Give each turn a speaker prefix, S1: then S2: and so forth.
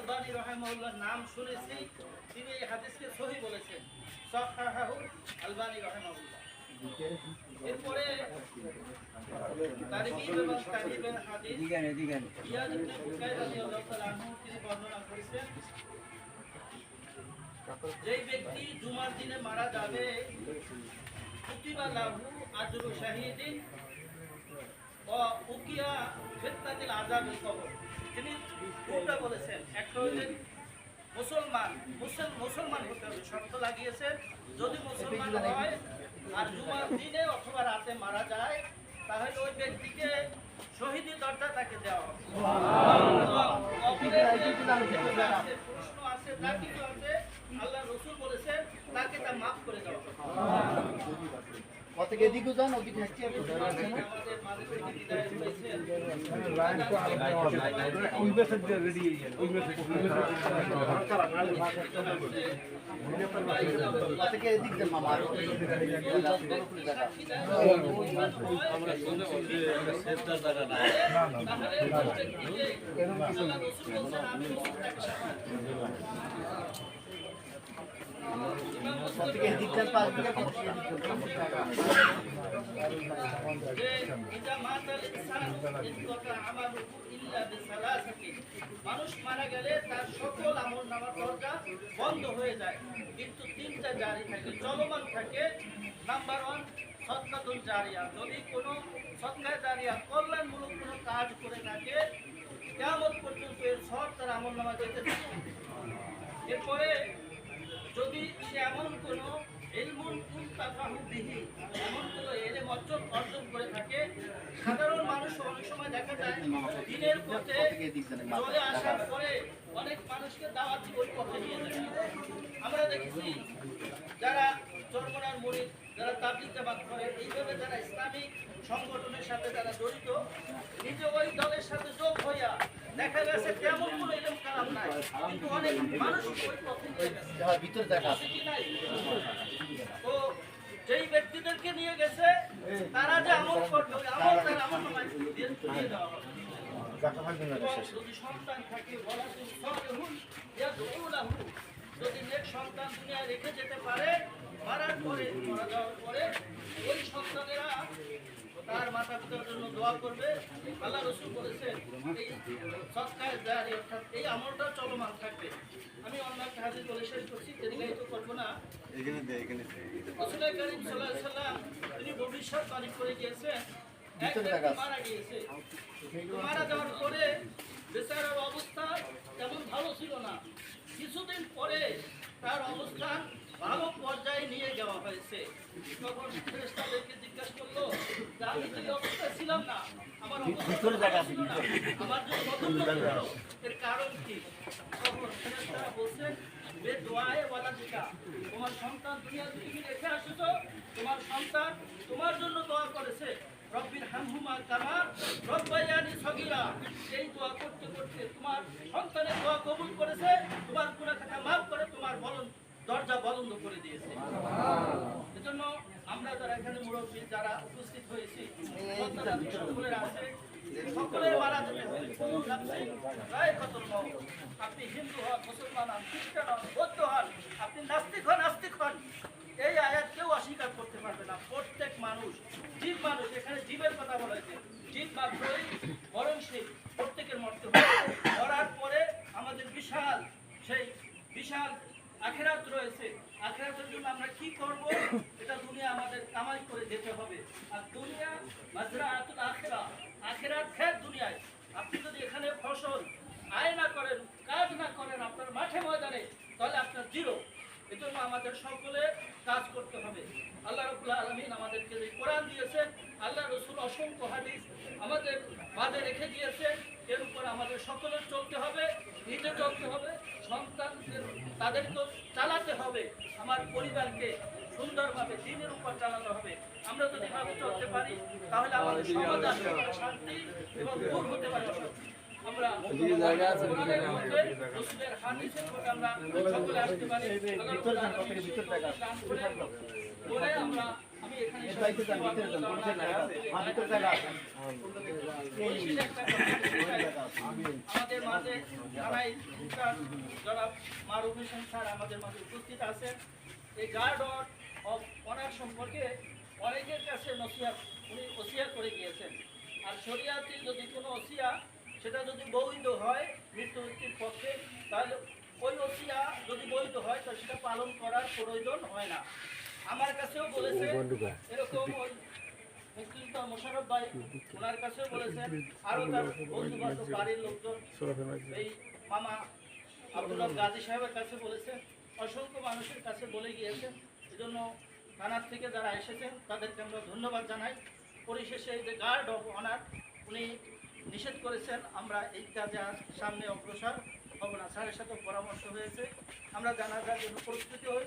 S1: আলবানী রাহিমাহুল্লাহর নাম শুনেছি, তিনি এই হাদিসকে সহিহ বলেছেন, সাহাহাহু আলবানী রাহিমাহুল্লাহ। এরপরে তারগীব এবং তারহিবের হাদিস ইয়াদ ইবনে বুকাইর রাদিয়াল্লাহু তাআলা আনহু তিনি বর্ণনা করেছেন, যেই ব্যক্তি জুমার দিনে মারা যাবে কুতিবা লাহু আজরু শাহীদিন ওয়া উকিয়া ফিতনাতিল আযাবিল কবর। তিনি দুটো বলেছেন, একটা হলেন মুসলমান হতে হবে, শর্ত লাগিয়েছেন যদি মুসলমান হয় আর জুমার দিনে অথবা রাতে মারা যায় তাহলে ওই ব্যক্তিকে শহীদি দরজা তাকে দেওয়া হবে। প্রশ্ন আছে, যা কিছু আছে আল্লাহ রসুল বলেছেন তাকে তা মাফ করে দেওয়া হবে।
S2: কতকে এদিকে যান ওদিকে হাঁটছি আর
S1: আমাদের মাঝে থেকে বিদায় হয়েছে,
S3: ওই মেসেজ দিয়ে রেডি হয়ে গেল ওই মেসেজ
S2: কতকে এদিকে যান মামা আর
S1: আমরা শুনে বলছি সেজদার জায়গা নাই, তাহলে ওই ব্যক্তিকে আল্লাহ রসুল বলেছেন আমি
S2: কতকে এদিকে যান পাঁচ দিকে
S1: মানুষ মারা গেলে তার সকল আমল নামার দরজা বন্ধ হয়ে যায়, কিন্তু তিনটা জারি থাকে, চলমান থাকে। নাম্বার 1 সদকাতুল জারিয়া, যদি কোনো সদকায়ে জারিয়া কল্যাণমূলক কোনো কাজ করে থাকে কিয়ামত পর্যন্ত এর সব তার আমল নামা যেতে থাকে। এরপরে যদি সে এমন কোনো ইলমুন কুনতাফাহু বিহি, এমন কোনো ইলম অর্জন করে থাকে, সাধারণ মানুষ অনেক সময় দেখা যায় দিনের পথে চলে আসার পরে অনেক মানুষকে দাওয়াত দিয়ে ওই পথে নিয়ে যায়। আমরা দেখেছি যারা চরমনার মুরিদ, যারা তাবলীগ জামাত করে, এইভাবে যারা ইসলামিক সংগঠনের সাথে যারা জড়িত, নিজে ওই দলের সাথে যোগ হইয়া দেখা গেছে তেমন কোনো ইলম কালাম নাই, কিন্তু অনেক মানুষ ওই পথে নিয়ে গেছে।
S2: যার ভিতর দেখা আছে
S1: কি নাই? তো যেই ব্যক্তিদেরকে নিয়ে গেছে তারা যে আমল করবে, ওই আমল তার আমল নামায় দিয়ে দেওয়া হবে। যদি সন্তান থাকে ওয়ালাদুন সালিহুন ইয়াদউ লাহু, যদি নেক সন্তান দুনিয়ায় রেখে যেতে পারে, মারা যাওয়ার পরে ওই সন্তানেরা তার মাতা পিতার জন্য দোয়া করবে। আল্লাহ রাসূল বলেছেন এই সদকায়ে জারিয়া অর্থাৎ এই আমলটা চলমান থাকবে। আমি অন্য একটা হাদিস বলে শেষ করছি, দীর্ঘায়িত করব না। রাসূল কারীম সাল্লাল্লাহু আলাইহি ওয়াসাল্লাম তিনি ভবিষ্যৎবাণী করে গিয়েছেন, এক ব্যক্তি মারা গিয়েছে, মারা যাওয়ার পরে বেচারার অবস্থা তেমন ভালো ছিল না। কিছুদিন পরে তার অবস্থান ভালো পর্যায়ে নিয়ে যাওয়া হয়েছে। তখন ফেরেশতাদেরকে জিজ্ঞাসা করলো, আমি তো এই অবস্থায় ছিলাম না, আমার অবস্থা ছিল না, আমার যে বদল হলো এর কারণ কি? তখন ফেরেশতারা বলছেন, বে দোয়ায়ে ওয়ালাদিকা, তোমার সন্তান দুনিয়া থেকে রেখে আসছো, তোমার সন্তান তোমার জন্য দোয়া করেছে, রব্বির হামহুমা কামা রব্বায়ানি সগীরা। এই দোয়া করতে করতে তোমার সন্তানের দোয়া কবুল করেছে, তোমার গুনাহ খাতা মাফ করে তোমার দরজা বন্ধ করে দিয়েছে। এজন্য আমরা যারা এখানে মুরব্বী যারা উপস্থিত হয়েছি, সকলের আছে, সকলের মারা যেতে হবে। আপনি হিন্দু হন, মুসলমান হন, খ্রিস্টান হন, বৌদ্ধ হন, আপনি নাস্তিক হন, এই আয়াত কেউ অস্বীকার করতে পারবে না। প্রত্যেক মানুষ জীব মানুষ, এখানে জীবের কথা বলা হয়েছে, জীব মাত্রই মরণশীল, প্রত্যেকের মরতে হবে। মরার পরে আমাদের বিশাল আখিরাত রয়েছে। আখিরাতের জন্য আমরা কি করব, এটা দুনিয়া আমাদের কামাই করে যেতে হবে। আর দুনিয়া মাজরাআতুল আখিরা, আখিরাত খেত দুনিয়ায়। আপনি যদি এখানে ফসল আয় না করেন, কাজ না করেন আপনার মাঠে ময়দানে, তাহলে আপনার জিরো। এজন্য আমাদের সকলে কাজ করতে হবে। আল্লাহ রাব্বুল আলামিন আমাদেরকে যে কোরআন দিয়েছেন, আল্লাহ রাসূল অসংখ্য হাদিস আমাদের মাঝে রেখে দিয়েছেন, এর উপর আমাদের সকলের চলতে হবে, নিজে চলতে হবে, সন্তানদের তাদেরকে চালাতে হবে, আমার পরিবারকে সুন্দরভাবে দিনের উপর চালাতে হবে। আমরা যদি এভাবে চলতে পারি তাহলে আমাদের সমাজ আসলে শান্তি এবং দূর হতে পারে। আমরা রসুলের হাদিসের উপর আমরা সকলে আসতে পারি। বলে আমি এখানে আমাদের মাঝে থানায় ইনচার্জ জনাব মারুফ হোসেন স্যার আমাদের মাঝে উপস্থিত আছেন। এই গার্ড অফ অনার সম্পর্কে অনেকের কাছে নসিহত উনি ওসিয়া করে গিয়েছেন। আর শরিয়াতে যদি কোনো ওসিয়া সেটা যদি বৈধ হয় মৃত্যু ব্যক্তির পক্ষে, তাহলে ওই ওসিয়া যদি বৈধ হয় তাহলে সেটা পালন করার প্রয়োজন হয় না। আমার কাছেও বলেছে এরকম ওই মুক্তিযোদ্ধা মোশাররফ ভাই ওনার কাছেও বলেছেন, আরও তার বন্ধু বান্ধব বাড়ির লোকজন এই মামা আব্দুল্লাহ গাজী সাহেবের কাছে বলেছেন, অসংখ্য মানুষের কাছে বলে গিয়েছেন। এজন্য থানার থেকে যারা এসেছেন তাদেরকে আমরা ধন্যবাদ জানাই। পরিশেষে এই যে গার্ড অফ অনার উনি নিষেধ করেছেন, আমরা এই কাজে আর সামনে অগ্রসর হব না। স্যারের সাথে পরামর্শ হয়েছে, আমরা জানাজার জন্য প্রস্তুতি হই।